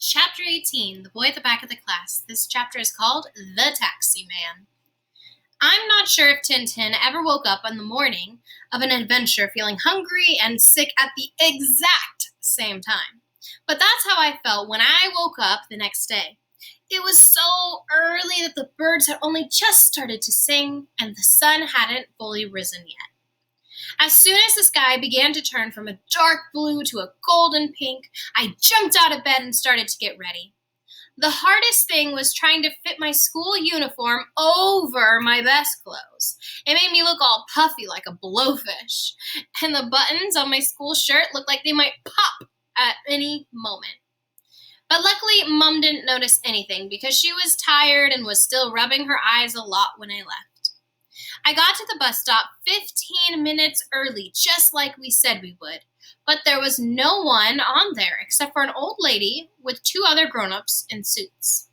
Chapter 18, The Boy at the Back of the Class. This chapter is called The Taxi Man. I'm not sure if Tintin ever woke up on the morning of an adventure feeling hungry and sick at the exact same time. But that's how I felt when I woke up the next day. It was so early that the birds had only just started to sing and the sun hadn't fully risen yet. As soon as the sky began to turn from a dark blue to a golden pink, I jumped out of bed and started to get ready. The hardest thing was trying to fit my school uniform over my best clothes. It made me look all puffy like a blowfish, and the buttons on my school shirt looked like they might pop at any moment. But luckily, Mom didn't notice anything because she was tired and was still rubbing her eyes a lot when I left. I got to the bus stop 15 minutes early, just like we said we would. But there was no one on there except for an old lady with two other grown-ups in suits.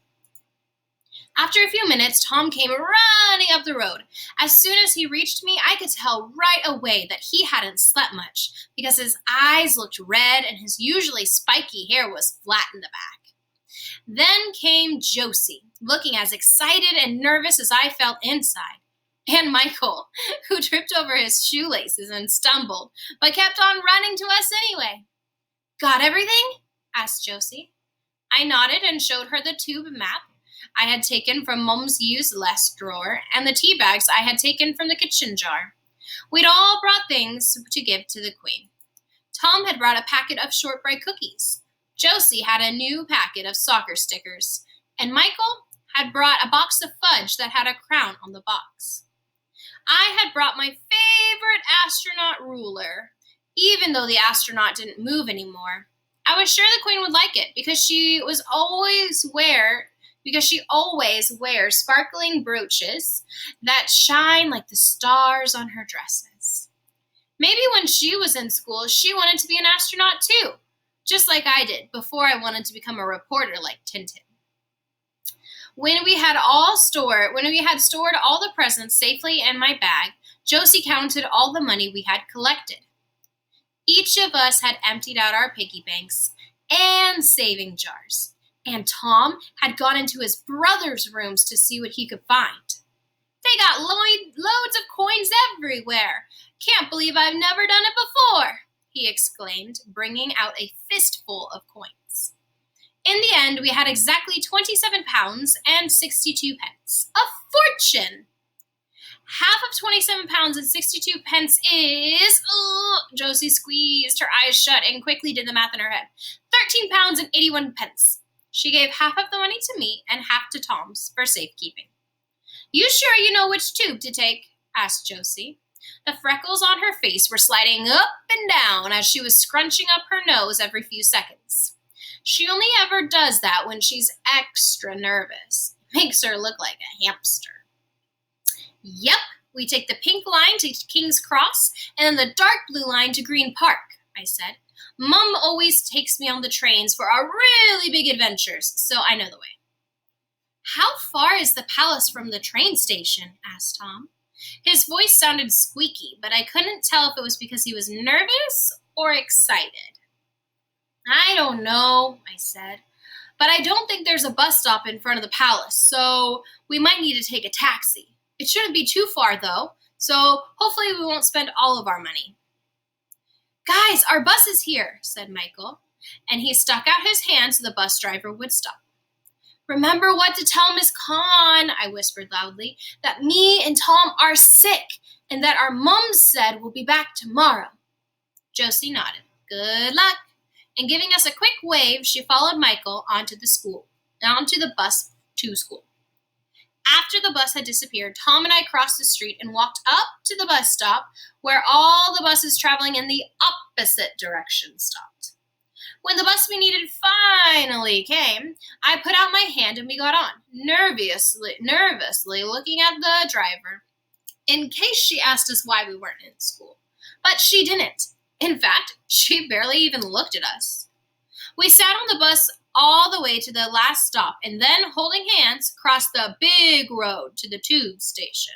After a few minutes, Tom came running up the road. As soon as he reached me, I could tell right away that he hadn't slept much because his eyes looked red and his usually spiky hair was flat in the back. Then came Josie, looking as excited and nervous as I felt inside. And Michael, who tripped over his shoelaces and stumbled, but kept on running to us anyway. "Got everything?" asked Josie. I nodded and showed her the tube map I had taken from Mom's used less drawer and the tea bags I had taken from the kitchen jar. We'd all brought things to give to the Queen. Tom had brought a packet of shortbread cookies. Josie had a new packet of soccer stickers. And Michael had brought a box of fudge that had a crown on the box. I had brought my favorite astronaut ruler, even though the astronaut didn't move anymore. I was sure the Queen would like it because she always wears sparkling brooches that shine like the stars on her dresses. Maybe when she was in school, she wanted to be an astronaut too, just like I did before I wanted to become a reporter like Tintin. When we had stored all the presents safely in my bag, Josie counted all the money we had collected. Each of us had emptied out our piggy banks and saving jars, and Tom had gone into his brother's rooms to see what he could find. "They got loads of coins everywhere. Can't believe I've never done it before," he exclaimed, bringing out a fistful of coins. In the end, we had exactly 27 pounds and 62 pence. A fortune! Half of 27 pounds and 62 pence is... Josie squeezed her eyes shut and quickly did the math in her head. 13 pounds and 81 pence. She gave half of the money to me and half to Tom's for safekeeping. "You sure you know which tube to take?" asked Josie. The freckles on her face were sliding up and down as she was scrunching up her nose every few seconds. She only ever does that when she's extra nervous. It makes her look like a hamster. "Yep, we take the pink line to King's Cross and then the dark blue line to Green Park," I said. "Mom always takes me on the trains for our really big adventures, so I know the way." "How far is the palace from the train station?" asked Tom. His voice sounded squeaky, but I couldn't tell if it was because he was nervous or excited. "I don't know," I said, "but I don't think there's a bus stop in front of the palace, so we might need to take a taxi. It shouldn't be too far, though, so hopefully we won't spend all of our money." "Guys, our bus is here," said Michael, and he stuck out his hand so the bus driver would stop. "Remember what to tell Miss Khan," I whispered loudly, "that me and Tom are sick and that our mom said we'll be back tomorrow." Josie nodded. "Good luck." And giving us a quick wave, she followed Michael onto the bus to school. After the bus had disappeared, Tom and I crossed the street and walked up to the bus stop where all the buses traveling in the opposite direction stopped. When the bus we needed finally came, I put out my hand and we got on, nervously looking at the driver in case she asked us why we weren't in school. But she didn't. In fact, she barely even looked at us. We sat on the bus all the way to the last stop and then, holding hands, crossed the big road to the tube station.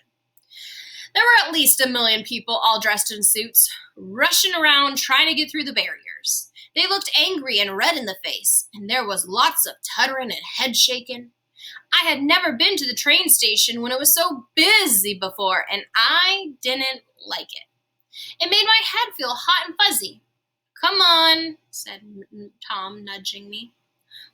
There were at least 1 million people all dressed in suits, rushing around trying to get through the barriers. They looked angry and red in the face, and there was lots of tuttering and head shaking. I had never been to the train station when it was so busy before, and I didn't like it. It made my head feel hot and fuzzy. "Come on," said Tom, nudging me.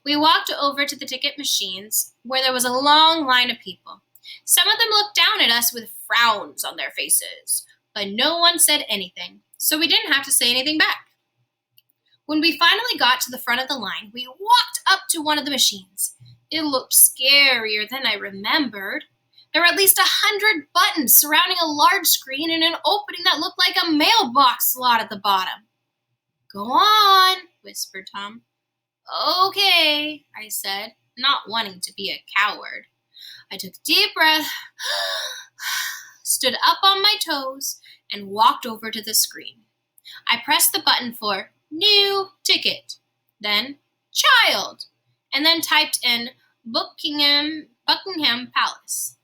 We walked over to the ticket machines, where there was a long line of people. Some of them looked down at us with frowns on their faces, but no one said anything, so we didn't have to say anything back. When we finally got to the front of the line, we walked up to one of the machines. It looked scarier than I remembered. There were at least 100 buttons surrounding a large screen and an opening that looked like a mailbox slot at the bottom. "Go on," whispered Tom. "Okay," I said, not wanting to be a coward. I took a deep breath, stood up on my toes, and walked over to the screen. I pressed the button for New Ticket, then Child, and then typed in Buckingham Palace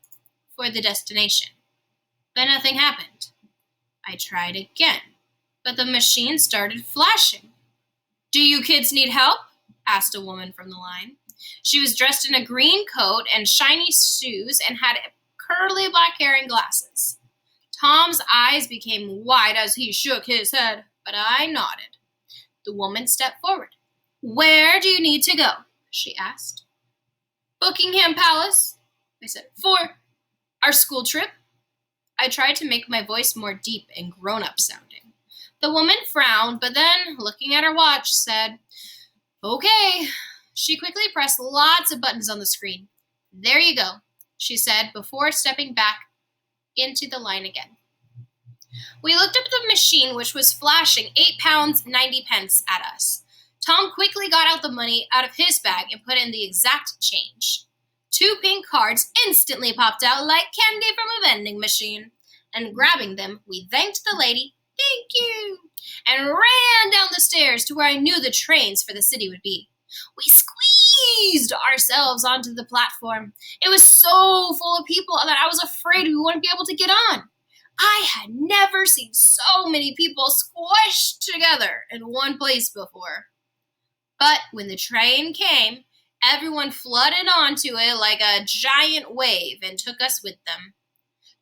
for the destination. But nothing happened. I tried again, but the machine started flashing. "Do you kids need help?" asked a woman from the line. She was dressed in a green coat and shiny shoes and had curly black hair and glasses. Tom's eyes became wide as he shook his head, but I nodded. The woman stepped forward. "Where do you need to go?" she asked. "Buckingham Palace," I said, "for our school trip." I tried to make my voice more deep and grown-up sounding. The woman frowned, but then, looking at her watch, said, "Okay." She quickly pressed lots of buttons on the screen. "There you go," she said before stepping back into the line again. We looked up at the machine, which was flashing £8.90 at us. Tom quickly got out the money out of his bag and put in the exact change. 2 pink cards instantly popped out like candy from a vending machine. And grabbing them, we thanked the lady, "Thank you," and ran down the stairs to where I knew the trains for the city would be. We squeezed ourselves onto the platform. It was so full of people that I was afraid we wouldn't be able to get on. I had never seen so many people squished together in one place before. But when the train came, everyone flooded onto it like a giant wave and took us with them.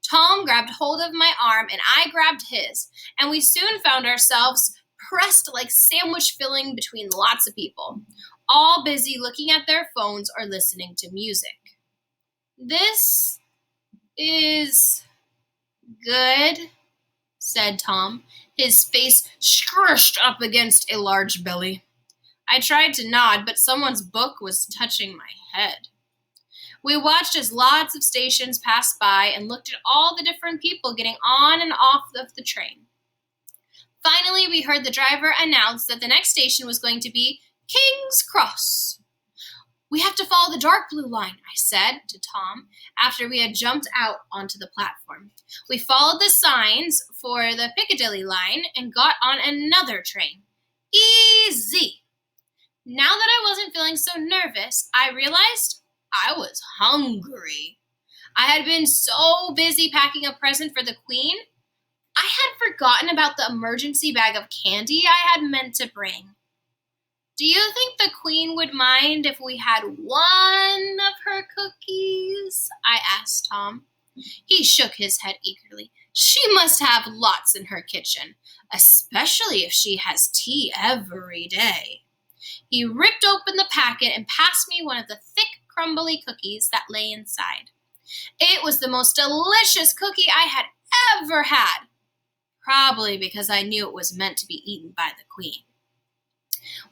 Tom grabbed hold of my arm and I grabbed his, and we soon found ourselves pressed like sandwich filling between lots of people, all busy looking at their phones or listening to music. "This is good," said Tom, his face scrushed up against a large belly. I tried to nod, but someone's book was touching my head. We watched as lots of stations passed by and looked at all the different people getting on and off of the train. Finally, we heard the driver announce that the next station was going to be King's Cross. "We have to follow the dark blue line," I said to Tom after we had jumped out onto the platform. We followed the signs for the Piccadilly line and got on another train. Easy! Now that I wasn't feeling so nervous, I realized I was hungry. I had been so busy packing a present for the Queen, I had forgotten about the emergency bag of candy I had meant to bring. "Do you think the Queen would mind if we had one of her cookies?" I asked Tom. He shook his head eagerly. "She must have lots in her kitchen, especially if she has tea every day." He ripped open the packet and passed me one of the thick, crumbly cookies that lay inside. It was the most delicious cookie I had ever had, probably because I knew it was meant to be eaten by the Queen.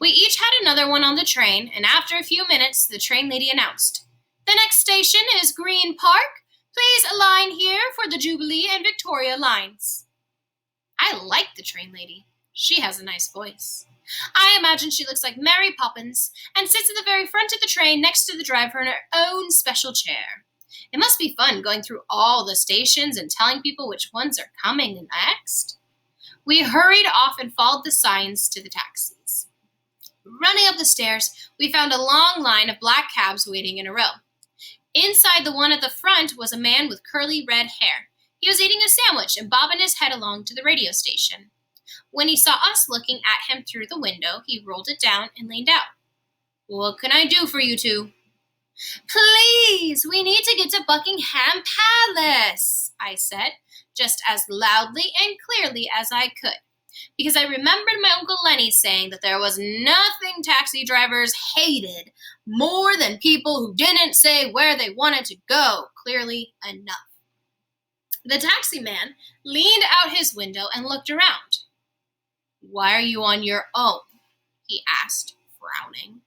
We each had another one on the train, and after a few minutes, the train lady announced, "The next station is Green Park. Please align here for the Jubilee and Victoria lines." I like the train lady. She has a nice voice. I imagine she looks like Mary Poppins and sits at the very front of the train next to the driver in her own special chair. It must be fun going through all the stations and telling people which ones are coming next. We hurried off and followed the signs to the taxis. Running up the stairs, we found a long line of black cabs waiting in a row. Inside the one at the front was a man with curly red hair. He was eating a sandwich and bobbing his head along to the radio station. When he saw us looking at him through the window, he rolled it down and leaned out. "What can I do for you two?" "Please, we need to get to Buckingham Palace," I said, just as loudly and clearly as I could, because I remembered my Uncle Lenny saying that there was nothing taxi drivers hated more than people who didn't say where they wanted to go clearly enough. The taxi man leaned out his window and looked around. "Why are you on your own?" he asked, frowning.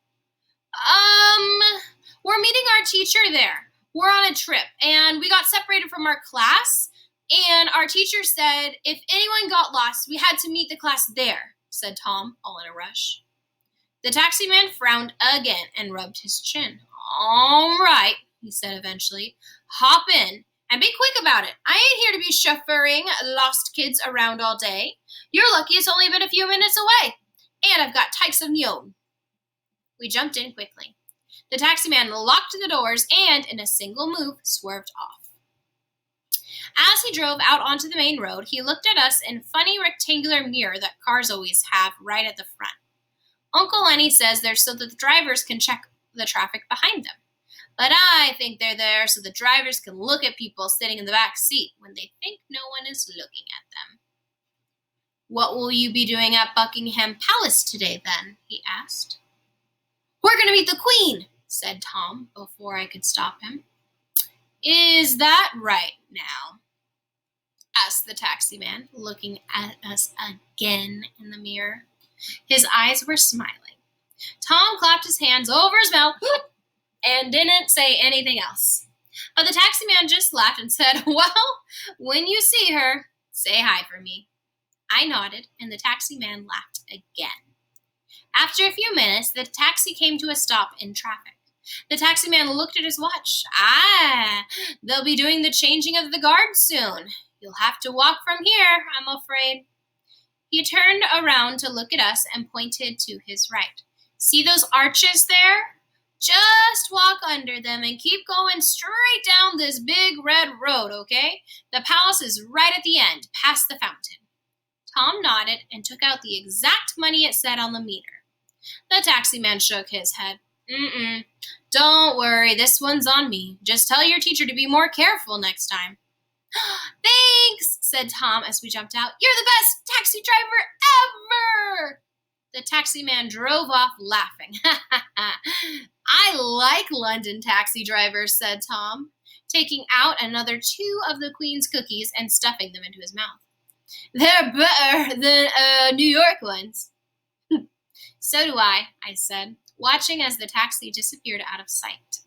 We're meeting our teacher there. We're on a trip, and we got separated from our class, and our teacher said if anyone got lost, we had to meet the class there," said Tom, all in a rush. The taxi man frowned again and rubbed his chin. "All right," he said eventually. "Hop in, and be quick about it. I ain't here to be chauffeuring lost kids around all day. You're lucky it's only been a few minutes away, and I've got tykes of me own." We jumped in quickly. The taxi man locked the doors and, in a single move, swerved off. As he drove out onto the main road, he looked at us in funny rectangular mirror that cars always have right at the front. Uncle Lenny says they're so that the drivers can check the traffic behind them. But I think they're there so the drivers can look at people sitting in the back seat when they think no one is looking at them. "What will you be doing at Buckingham Palace today, then?" he asked. "We're going to meet the Queen," said Tom before I could stop him. "Is that right now?" asked the taxi man, looking at us again in the mirror. His eyes were smiling. Tom clapped his hands over his mouth and didn't say anything else. But the taxi man just laughed and said, "Well, when you see her, say hi for me." I nodded, and the taxi man laughed again. After a few minutes, the taxi came to a stop in traffic. The taxi man looked at his watch. They'll be doing the changing of the guards soon. You'll have to walk from here, I'm afraid." He turned around to look at us and pointed to his right. "See those arches there? Just walk under them and keep going straight down this big red road, okay? The palace is right at the end, past the fountain." Tom nodded and took out the exact money it said on the meter. The taxi man shook his head. Don't worry, this one's on me. Just tell your teacher to be more careful next time." "Thanks," said Tom as we jumped out. "You're the best taxi driver ever." The taxi man drove off laughing. "I like London taxi drivers," said Tom, taking out another 2 of the Queen's cookies and stuffing them into his mouth. "They're better than New York ones." "So do I," said, watching as the taxi disappeared out of sight.